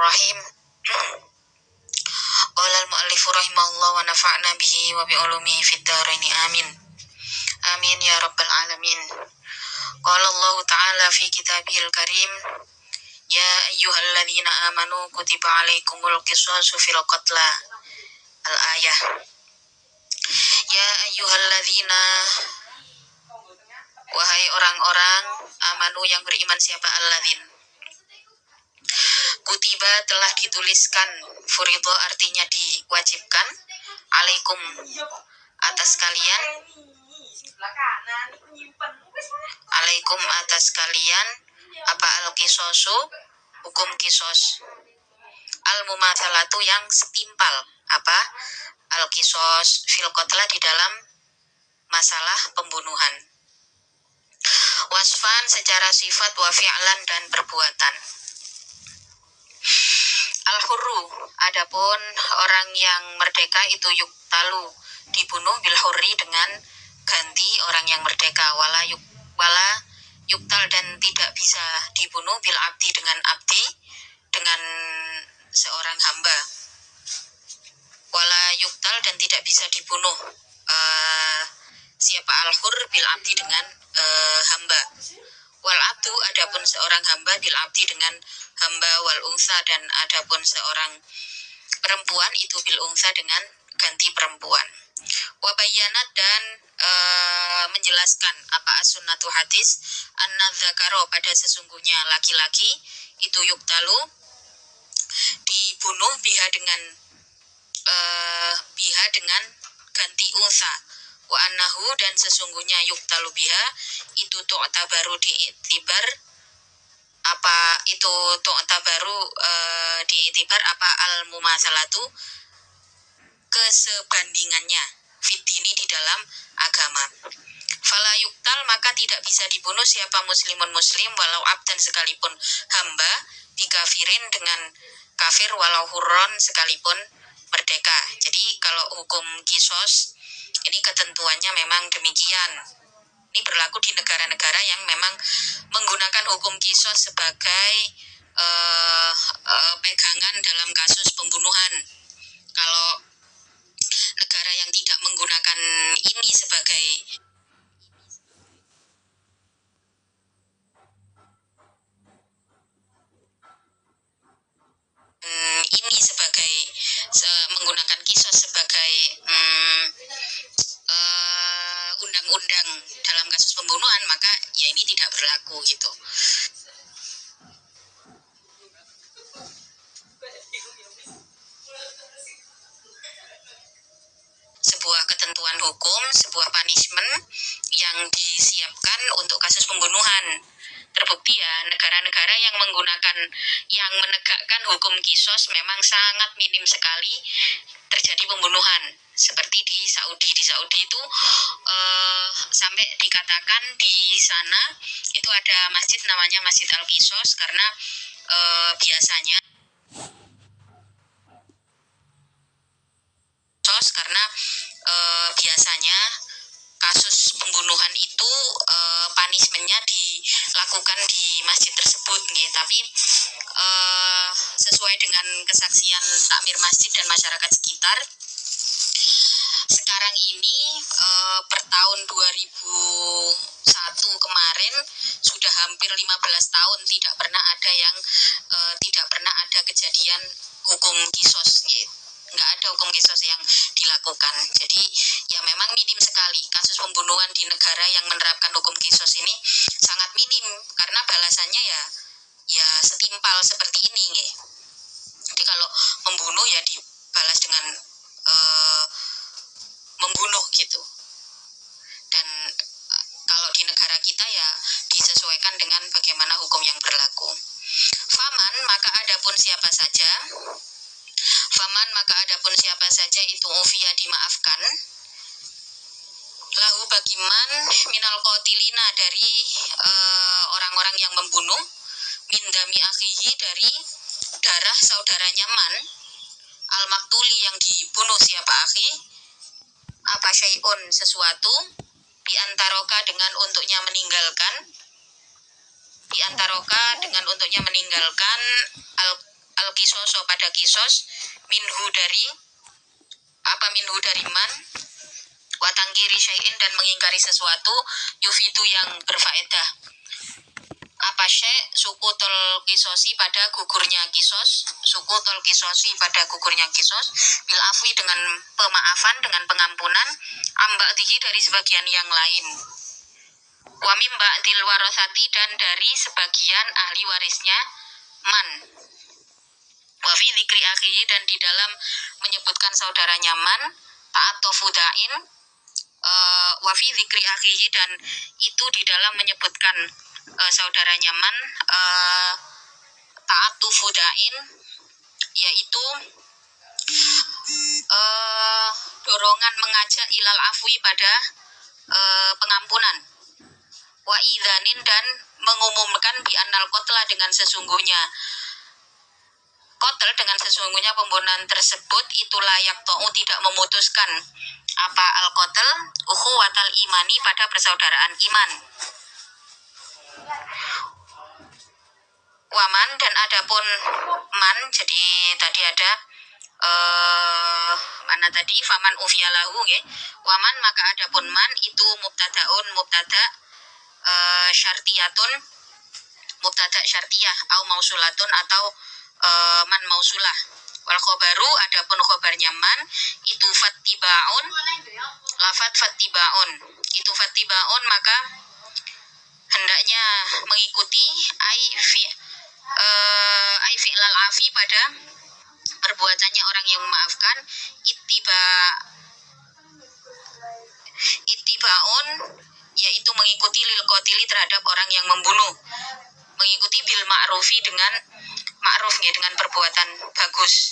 Bismillahirrahmanirrahim. Qala al-mu'allifu rahimahullah wa nafa'na bihi wa bi'ulumihi fid dharain amin. Amin ya rabbal alamin. Qala Allah ta'ala fi kitabihil karim, ya ayyuhalladzina amanu kutiba alaikumul qisasu fil qatla. Al-ayah. Ya ayyuhalladzina, wahai orang-orang amanu yang beriman, siapa alladzin, kutiba telah dituliskan, furido artinya diwajibkan, alaikum atas kalian, alaikum atas kalian, apa al-qisasu, hukum kisos, al-mumatsalatu yang setimpal, apa al-qisas fil qatla di dalam masalah pembunuhan, wasfan secara sifat, wa fi'lan dan perbuatan. Al-hurru, adapun orang yang merdeka itu yuktalu, dibunuh, bil hurri dengan ganti orang yang merdeka, wala yuktal dan tidak bisa dibunuh, bil abdi dengan abdi, dengan seorang hamba, wala yuktal dan tidak bisa dibunuh siapa al-hur bil abdi dengan hamba, wal abdu adapun seorang hamba, bil abdi dengan hamba, wal unsa dan adapun seorang perempuan itu bil unsa dengan ganti perempuan. Wabayanat dan menjelaskan apa as-sunnatu hadis, an-nadzakaro pada sesungguhnya laki-laki itu yuktalu dibunuh biha dengan ganti unsa, wa annahu dan sesungguhnya yuktalu biha itu tu'tabaru diiktibar, apa itu tu'tabaru diiktibar apa al-mumatsalatu kesebandingannya, fitini di dalam agama. Fala yuktal maka tidak bisa dibunuh siapa muslimun muslim, walau abdan sekalipun hamba, bikafirin dengan kafir, walau hurron sekalipun merdeka. Jadi kalau hukum kisos ini ketentuannya memang demikian. Ini berlaku di negara-negara yang memang menggunakan hukum kisos sebagai pegangan dalam kasus pembunuhan. Kalau negara yang tidak menggunakan ini sebagai menggunakan kisos sebagai undang-undang dalam kasus pembunuhan, maka ya ini tidak berlaku gitu. Sebuah ketentuan hukum, sebuah punishment yang disiapkan untuk kasus pembunuhan. Terbukti ya, negara-negara yang menegakkan hukum kisos memang sangat minim sekali terjadi pembunuhan. Seperti di Saudi. Di Saudi itu sampai dikatakan di sana itu ada masjid namanya Masjid Al-Qisos karena biasanya kasus pembunuhan itu punishment-nya dilakukan di masjid tersebut gitu. Tapi sesuai dengan kesaksian takmir masjid dan masyarakat sekitar, sekarang ini per tahun 2001 kemarin sudah hampir 15 tahun tidak pernah ada kejadian hukum kisos gitu. Nggak ada hukum kisos yang dilakukan. Jadi ya memang minim sekali kasus pembunuhan di negara yang menerapkan hukum kisos ini, sangat minim karena balasannya ya setimpal seperti ini gitu. Jadi kalau membunuh ya dibalas dengan membunuh gitu. Dan kalau di negara kita ya disesuaikan dengan bagaimana hukum yang berlaku. Faman maka adapun siapa saja itu ufiya dimaafkan, lahu bagiman minal qatilina dari orang-orang yang membunuh, min dami akhihi dari darah saudaranya man, al maktuli yang dibunuh siapa akhi, apa syai'un sesuatu, biantaroka dengan untuknya meninggalkan al al-kisoso pada kisos, minhu dari man, watangkiri syai'in dan mengingkari sesuatu, yufidu yang berfaedah. Apa syai' sukutol kisosi pada gugurnya kisos, sukutol kisosi pada gugurnya kisos, bil afwi dengan pemaafan, dengan pengampunan, amba'dihi dari sebagian yang lain, wa mim ba'dil warasati dan dari sebagian ahli warisnya man, wa fi dzikri akhihi dan di dalam menyebutkan saudaranya man, ta'atofu da'in, wa fi dzikri akhihi dan itu di dalam menyebutkan saudaranya man, ta'atufu da'in yaitu dorongan mengajak ilal afwi pada pengampunan, wa idzanin dan mengumumkan bi annal qatla dengan sesungguhnya pembunuhan tersebut itu layak ta'u tidak memutuskan apa al-qatl ukhuwatal imani pada persaudaraan iman. Waman dan adapun man, jadi tadi ada mana tadi faman ufiyalahu nggih. Waman maka adapun man itu mubtada syartiyatun, mubtada syartiyah au mausulatun atau man mausulah. Wal khobaru adapun khobarnya man itu fattibaun, lafat fattibaun itu fattibaun maka hendaknya mengikuti ai fi'lal afi pada perbuatannya orang yang memaafkan, ittibaun yaitu mengikuti lil qatili terhadap orang yang membunuh, mengikuti bil ma'rufi dengan ma'ruf ya, dengan perbuatan bagus,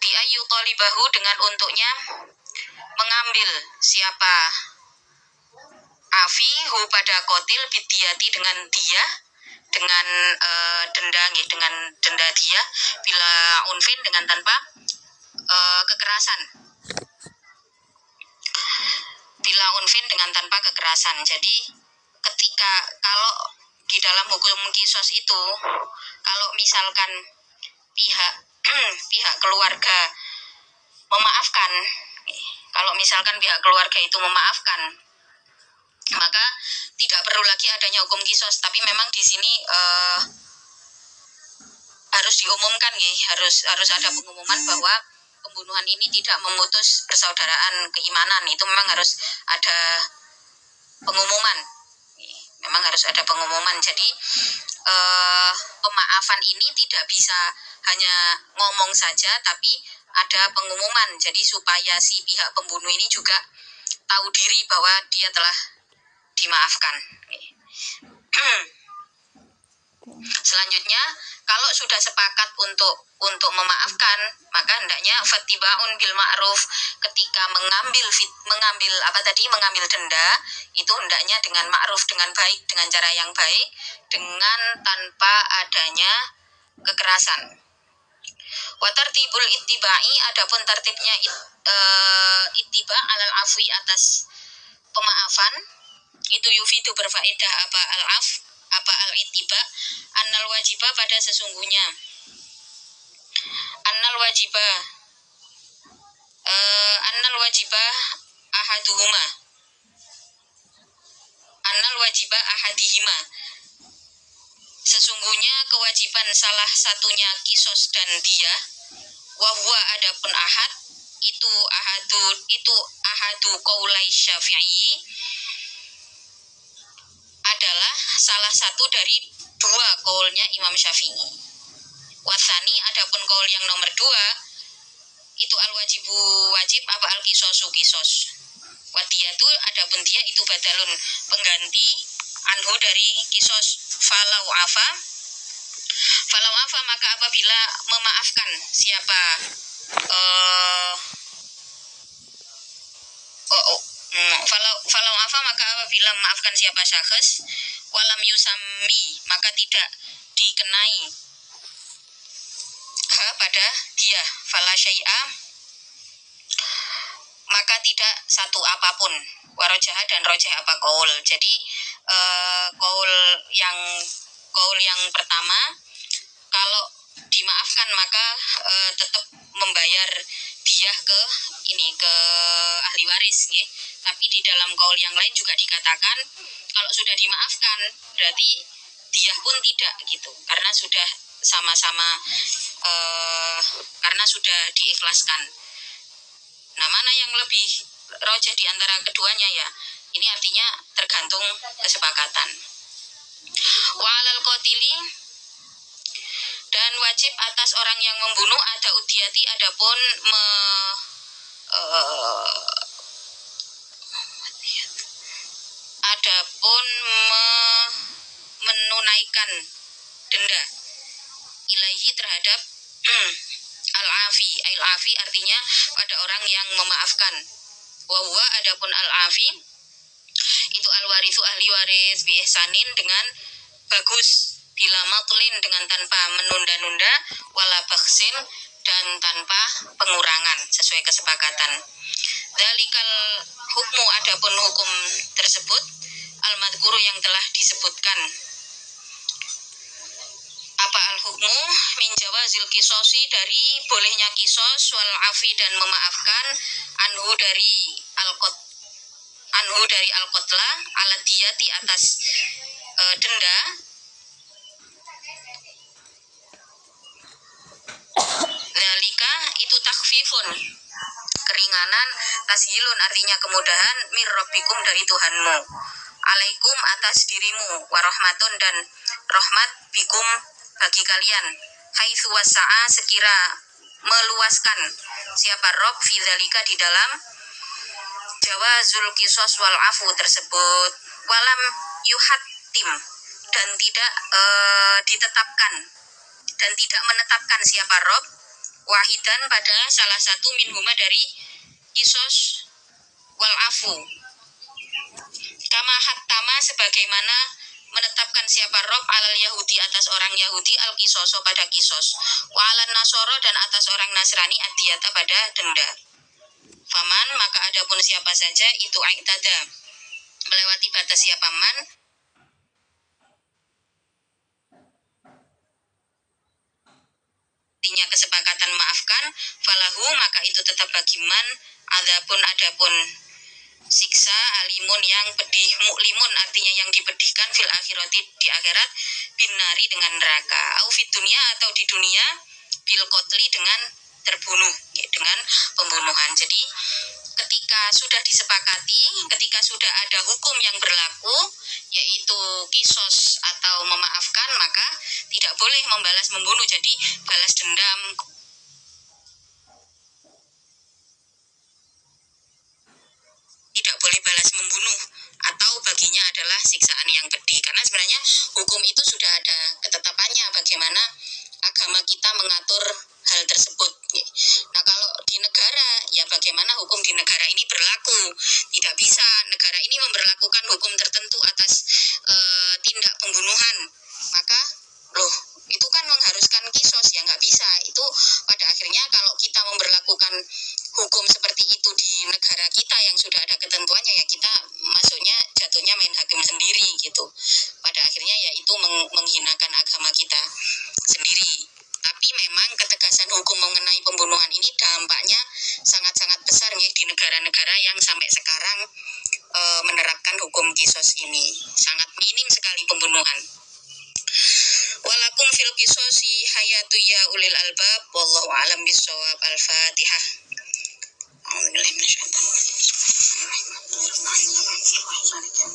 di ayu talibahu dengan untuknya mengambil siapa afi hu pada qatil bidiyati dengan dia, dengan denda ya, dengan denda dia, bila unfin dengan tanpa kekerasan, bila unfin dengan tanpa kekerasan. Jadi ketika kalau di dalam hukum kisos itu kalau misalkan pihak keluarga memaafkan, kalau misalkan pihak keluarga itu memaafkan, maka tidak perlu lagi adanya hukum kisos. Tapi memang di sini harus diumumkan ya, harus ada pengumuman bahwa pembunuhan ini tidak memutus persaudaraan keimanan. Itu memang harus ada pengumuman. Memang harus ada pengumuman. Jadi pemaafan ini tidak bisa hanya ngomong saja, tapi ada pengumuman. Jadi supaya si pihak pembunuh ini juga tahu diri bahwa dia telah dimaafkan. Selanjutnya, kalau sudah sepakat untuk memaafkan, maka hendaknya fattibaun bil ma'ruf, ketika mengambil denda itu hendaknya dengan ma'ruf, dengan baik, dengan cara yang baik, dengan tanpa adanya kekerasan. Wa tartibul ittiba'i adapun tertibnya ittiba alal afwi atas pemaafan itu yufidu berfaedah apa al-af, apa al-ittiba, annal wajibah pada sesungguhnya annal wajibah ahadihima sesungguhnya kewajiban salah satunya kisos dan dia, wahwa adapun ahad itu ahadu qaulai syafi'i adalah salah satu dari dua qaulnya Imam Syafi'i. Wasani adapun qaul yang nomor 2 itu al-wajibu wajib apa al-kisosu kisos. Wadiyatu adapun dia itu badalun pengganti anhu dari kisos. Falau afa maka apabila memaafkan siapa falau afa maka apabila memaafkan siapa syakhs, walam yusami maka tidak dikenai pada dia, fala syai'a maka tidak satu apapun, warojah dan rojah apa qaul. Jadi qaul yang pertama, kalau dimaafkan maka tetap membayar diyah ke ahli waris nggih. Tapi di dalam kaul yang lain juga dikatakan kalau sudah dimaafkan berarti diyah pun tidak gitu, karena sudah sama-sama karena sudah diikhlaskan. Nah, mana yang lebih rojah di antara keduanya ya? Ini artinya tergantung kesepakatan. Wa alal qatili, dan wajib atas orang yang membunuh ada udiyati, adapun menunaikan denda ilaihi terhadap al-afi artinya pada orang yang memaafkan. Wa huwa adapun al-afi itu al-warithu ahli waris bi ihsanin dengan bagus, bila matlin dengan tanpa menunda-nunda, wala baksin dan tanpa pengurangan sesuai kesepakatan. Dzalikal hukmu adapun hukum tersebut al-madhkuru yang telah disebutkan. Apa al-hukmu min jawazil qisosi, dari bolehnya kisos, wal afi dan memaafkan, anhu dari al-qotla ala diyati atas denda. Dzalika itu takhfifun, keringanan, tashilun artinya kemudahan, mir rabbikum dari Tuhanmu, alaikum atas dirimu, warahmatun dan rahmat, bikum bagi kalian, haitsu wasa'a sekira meluaskan siapa Rob fi dzalika di dalam jawazul qisas wal afu tersebut, walam yuhattim dan tidak ditetapkan dan tidak menetapkan siapa Rob wahidan pada salah satu minhuma dari qisas wal afu, kama hattama sebagaimana menetapkan siapa Rob alal Yahudi atas orang Yahudi al kisoso pada kisos, wa alal Nasoro dan atas orang Nasrani adiyata pada denda. Faman maka adapun siapa saja itu aitada melewati batas siapa man artinya kesepakatan maafkan, falahu maka itu tetap bagi man adapun siksa alimun yang pedih, muklimun artinya yang dipedihkan, fil akhirati di akhirat, binari dengan neraka, au fid dunia atau di dunia, bil qotli dengan terbunuh, ya, dengan pembunuhan. Jadi ketika sudah disepakati, ketika sudah ada hukum yang berlaku yaitu kisos atau memaafkan, maka tidak boleh membalas membunuh. Jadi balas dendam, tidak boleh balas membunuh, atau baginya adalah siksaan yang pedih. Karena sebenarnya hukum itu sudah ada ketetapannya bagaimana agama kita mengatur hal tersebut. Nah, kalau di negara, ya bagaimana hukum di negara ini berlaku. Tidak bisa negara ini memberlakukan hukum tertentu atas tindak pembunuhan. Maka itu kan mengharuskan kisos, ya nggak bisa. Itu pada akhirnya kalau kita memberlakukan hukum seperti itu di negara kita yang sudah ada ketentuannya, ya kita masuknya jatuhnya main hakim sendiri gitu. Pada akhirnya ya itu menghinakan agama kita sendiri. Tapi memang ketegasan hukum mengenai pembunuhan ini dampaknya sangat-sangat besar nih di negara-negara yang sampai sekarang menerapkan hukum kisos ini. Sangat minim sekali pembunuhan. Walakum fil qisosi hayatu ya ulil albab, wallahu a'lam bissawab. Al-Fatihah. A'udzubillahi minasyaitonir rajim.